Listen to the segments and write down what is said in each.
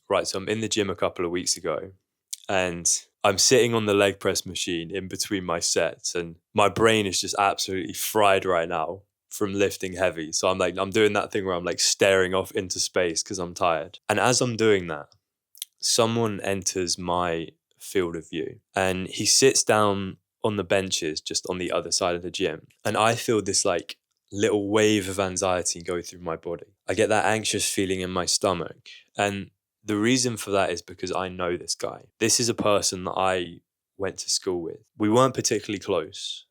Right, so I'm in the gym a couple of weeks ago and I'm sitting on the leg press machine in between my sets and my brain is just absolutely fried right now from lifting heavy. So I'm doing that thing where I'm like staring off into space because I'm tired. And as I'm doing that, someone enters my field of view and he sits down on the benches just on the other side of the gym. And I feel this like little wave of anxiety go through my body. I get that anxious feeling in my stomach. And the reason for that is because I know this guy. This is a person that I went to school with. We weren't particularly close.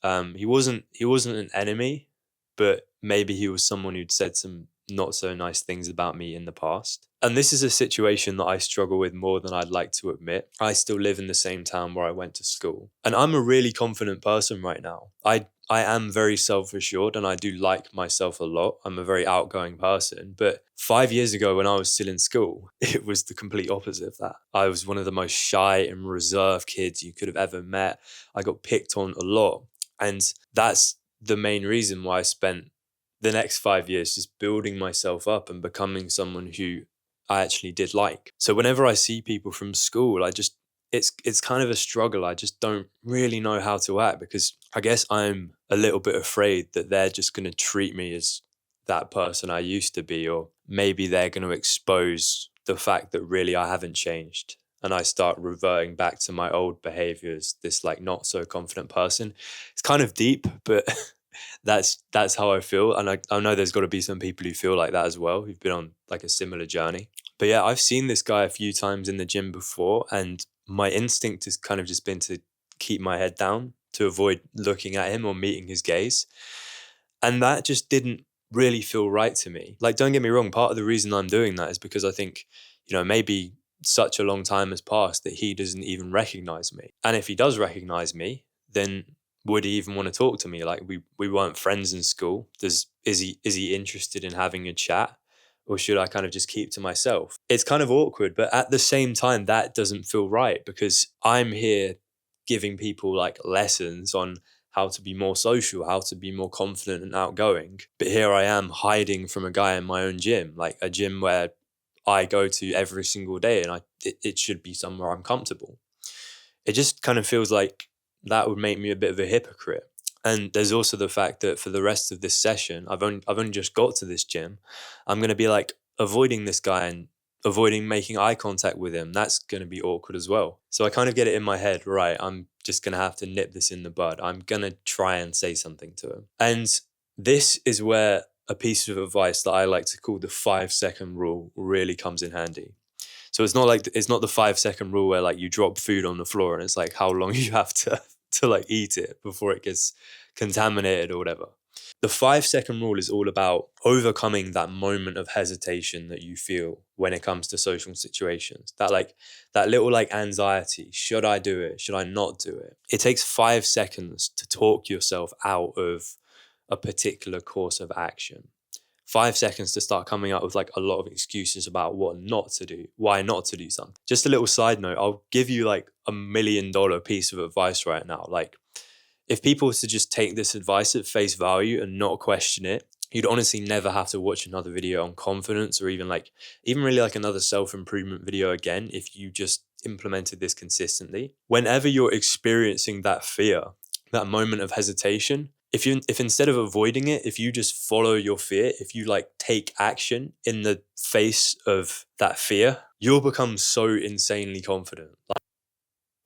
He wasn't an enemy, but maybe he was someone who'd said some not so nice things about me in the past. And this is a situation that I struggle with more than I'd like to admit. I still live in the same town where I went to school. And I'm a really confident person right now. I am very self-assured and I do like myself a lot. I'm a very outgoing person. But 5 years ago when I was still in school, it was the complete opposite of that. I was one of the most shy and reserved kids you could have ever met. I got picked on a lot. And that's the main reason why I spent the next 5 years just building myself up and becoming someone who I actually did like. So whenever I see people from school, it's kind of a struggle. I just don't really know how to act because I guess I'm a little bit afraid that they're just going to treat me as that person I used to be, or maybe they're going to expose the fact that really I haven't changed and I start reverting back to my old behaviors, this like not so confident person. It's kind of deep, but that's how I feel. And I know there's got to be some people who feel like that as well, who've been on like a similar journey. But yeah, I've seen this guy a few times in the gym before, and my instinct has kind of just been to keep my head down to avoid looking at him or meeting his gaze. And that just didn't really feel right to me. Like, don't get me wrong, part of the reason I'm doing that is because I think, maybe such a long time has passed that he doesn't even recognize me. And if he does recognize me, then would he even want to talk to me? Like we weren't friends in school. Is he interested in having a chat? Or should I kind of just keep to myself? It's kind of awkward, but at the same time, that doesn't feel right because I'm here giving people like lessons on how to be more social, how to be more confident and outgoing. But here I am hiding from a guy in my own gym, like a gym where I go to every single day and it should be somewhere I'm comfortable. It just kind of feels like that would make me a bit of a hypocrite. And there's also the fact that for the rest of this session, I've only just got to this gym. I'm going to be like avoiding this guy and avoiding making eye contact with him. That's going to be awkward as well. So I kind of get it in my head, right, I'm just going to have to nip this in the bud. I'm going to try and say something to him. And this is where a piece of advice that I like to call the 5-second rule really comes in handy. So it's not the 5-second rule where like you drop food on the floor and it's like how long you have to like eat it before it gets contaminated or whatever. The 5-second rule is all about overcoming that moment of hesitation that you feel when it comes to social situations. That little like anxiety. Should I do it? Should I not do it? It takes 5 seconds to talk yourself out of a particular course of action. 5 seconds to start coming up with like a lot of excuses about what not to do, why not to do something. Just a little side note, I'll give you like $1 million piece of advice right now. Like if people were to just take this advice at face value and not question it, you'd honestly never have to watch another video on confidence or even really like another self-improvement video again if you just implemented this consistently. Whenever you're experiencing that fear, that moment of hesitation, if instead of avoiding it, if you just follow your fear, if you like take action in the face of that fear, you'll become so insanely confident. Like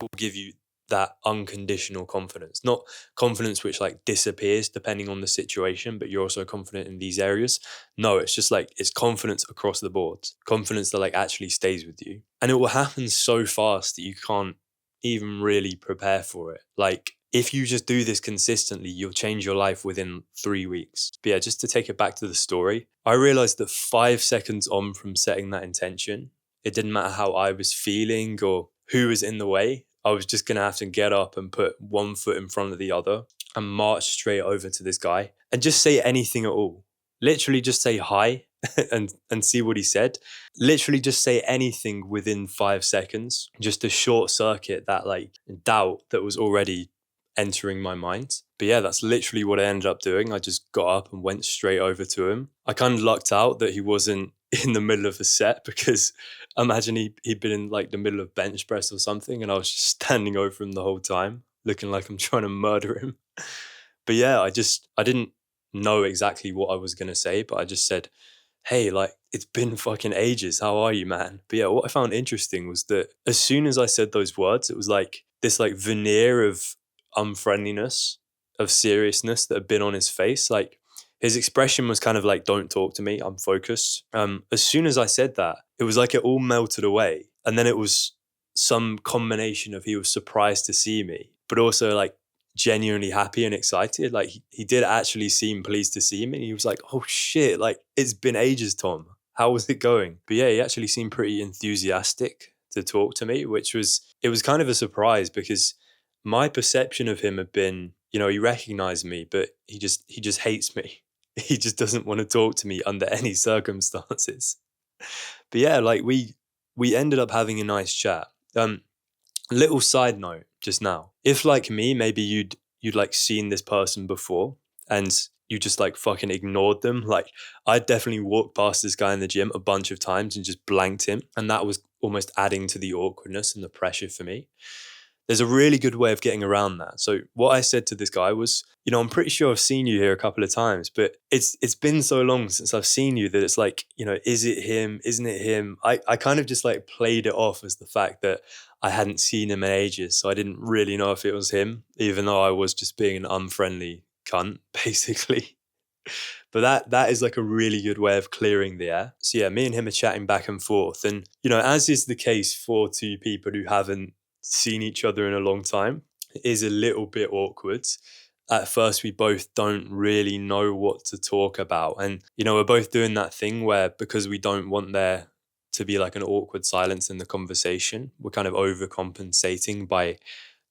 it will give you that unconditional confidence, not confidence which like disappears depending on the situation, but you're also confident in these areas. No, it's just like it's confidence across the board, confidence that like actually stays with you. And it will happen so fast that you can't even really prepare for it. Like if you just do this consistently, you'll change your life within 3 weeks. But yeah, just to take it back to the story, I realized that 5 seconds on from setting that intention, it didn't matter how I was feeling or who was in the way. I was just going to have to get up and put one foot in front of the other and march straight over to this guy and just say anything at all. Literally just say hi and see what he said. Literally just say anything within 5 seconds, just to short circuit that like doubt that was already entering my mind. But yeah, that's literally what I ended up doing. I just got up and went straight over to him. I kind of lucked out that he wasn't in the middle of a set, because imagine he'd been in like the middle of bench press or something, and I was just standing over him the whole time, looking like I'm trying to murder him. But yeah, I didn't know exactly what I was gonna say, but I just said, hey, like, it's been fucking ages. How are you, man? But yeah, what I found interesting was that as soon as I said those words, it was like this like veneer of unfriendliness, of seriousness that had been on his face. Like his expression was kind of like, don't talk to me, I'm focused. As soon as I said that, it was like it all melted away. And then it was some combination of he was surprised to see me, but also like genuinely happy and excited. Like he did actually seem pleased to see me. He was like, oh shit, like it's been ages, Tom. How was it going? But yeah, he actually seemed pretty enthusiastic to talk to me, it was kind of a surprise, because my perception of him had been, he recognized me, but he just hates me. He just doesn't want to talk to me under any circumstances. But yeah, like we ended up having a nice chat. Little side note just now. If like me, maybe you'd like seen this person before and you just like fucking ignored them. Like I definitely walked past this guy in the gym a bunch of times and just blanked him. And that was almost adding to the awkwardness and the pressure for me. There's a really good way of getting around that. So what I said to this guy was, I'm pretty sure I've seen you here a couple of times, but it's been so long since I've seen you that it's like, is it him? Isn't it him? I kind of just like played it off as the fact that I hadn't seen him in ages. So I didn't really know if it was him, even though I was just being an unfriendly cunt, basically. But that is like a really good way of clearing the air. So yeah, me and him are chatting back and forth. And, as is the case for two people who haven't seen each other in a long time, it is a little bit awkward. At first, we both don't really know what to talk about. And, we're both doing that thing where, because we don't want there to be like an awkward silence in the conversation, we're kind of overcompensating by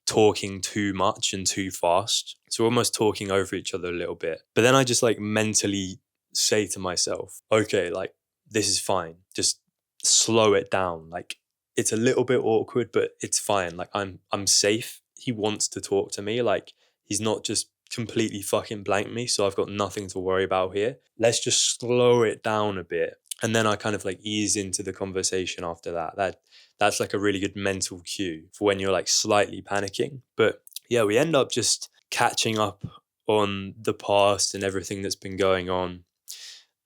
talking too much and too fast. So we're almost talking over each other a little bit. But then I just like mentally say to myself, okay, like this is fine. Just slow it down. Like it's a little bit awkward, but it's fine. Like I'm safe. He wants to talk to me. Like he's not just completely fucking blank me. So I've got nothing to worry about here. Let's just slow it down a bit. And then I kind of like ease into the conversation after that. That's like a really good mental cue for when you're like slightly panicking. But yeah, we end up just catching up on the past and everything that's been going on.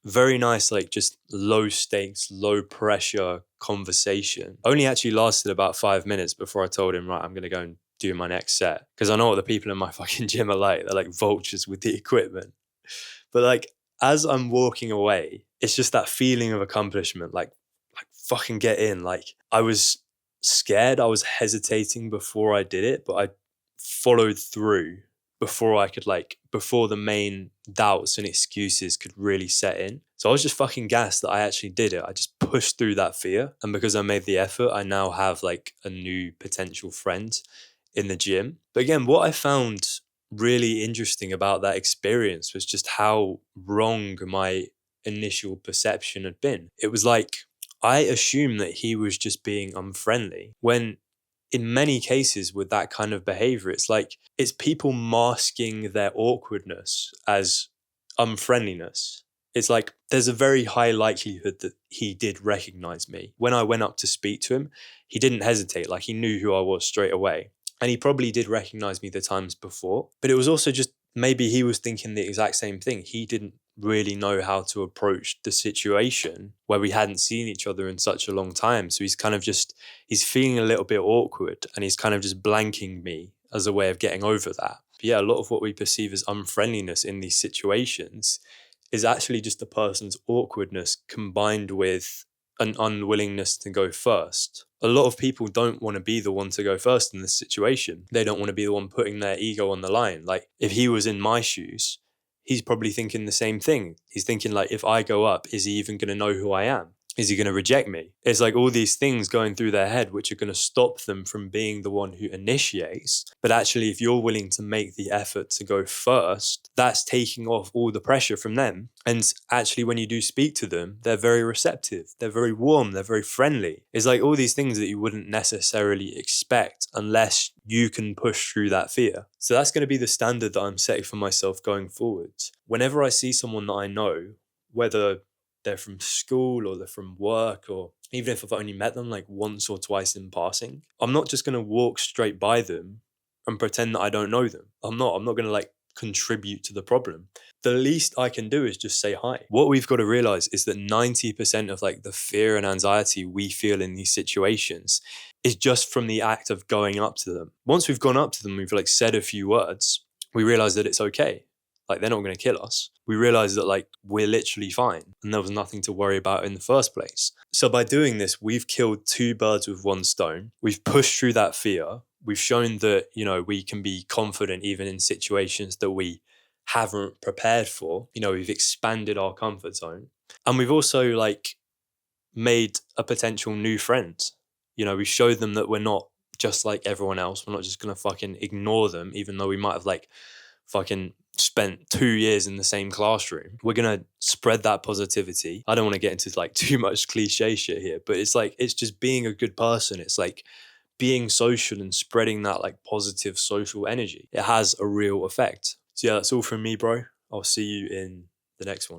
Very nice, like just low stakes, low pressure conversation. Only actually lasted about 5 minutes before I told him, right, I'm going to go and do my next set. Because I know what the people in my fucking gym are like. They're like vultures with the equipment. But like, as I'm walking away, it's just that feeling of accomplishment, like fucking get in. Like I was scared, I was hesitating before I did it, but I followed through before the main doubts and excuses could really set in. So I was just fucking gassed that I actually did it. I just pushed through that fear. And because I made the effort, I now have like a new potential friend in the gym. But again, what I found really interesting about that experience was just how wrong my initial perception had been. It was like I assumed that he was just being unfriendly, when in many cases with that kind of behavior, it's people masking their awkwardness as unfriendliness. It's like there's a very high likelihood that he did recognize me. When I went up to speak to him, he didn't hesitate. Like he knew who I was straight away. And he probably did recognize me the times before, but it was also just maybe he was thinking the exact same thing. He didn't really know how to approach the situation where we hadn't seen each other in such a long time. So he's feeling a little bit awkward and he's kind of just blanking me as a way of getting over that. But yeah, a lot of what we perceive as unfriendliness in these situations is actually just the person's awkwardness combined with an unwillingness to go first. A lot of people don't want to be the one to go first in this situation. They don't want to be the one putting their ego on the line. Like if he was in my shoes, he's probably thinking the same thing. He's thinking like, if I go up, is he even going to know who I am? Is he going to reject me? It's like all these things going through their head, which are going to stop them from being the one who initiates. But actually, if you're willing to make the effort to go first, that's taking off all the pressure from them. And actually, when you do speak to them, they're very receptive. They're very warm. They're very friendly. It's like all these things that you wouldn't necessarily expect unless you can push through that fear. So that's going to be the standard that I'm setting for myself going forward. Whenever I see someone that I know, whether they're from school or they're from work, or even if I've only met them like once or twice in passing, I'm not just going to walk straight by them and pretend that I don't know them. I'm not going to like contribute to the problem. The least I can do is just say hi. What we've got to realize is that 90% of like the fear and anxiety we feel in these situations is just from the act of going up to them. Once we've gone up to them, we've like said a few words, we realize that it's okay. Like, they're not going to kill us. We realize that like we're literally fine and there was nothing to worry about in the first place. So by doing this, we've killed two birds with one stone. We've pushed through that fear. We've shown that, you know, we can be confident even in situations that we haven't prepared for. You know, we've expanded our comfort zone. And we've also like made a potential new friend. You know, we showed them that we're not just like everyone else. We're not just going to fucking ignore them, even though we might have like fucking spent 2 years in the same classroom. We're going to spread that positivity. I don't want to get into like too much cliche shit here, but it's like, it's just being a good person. It's like being social and spreading that like positive social energy. It has a real effect. So yeah, that's all from me, bro. I'll see you in the next one.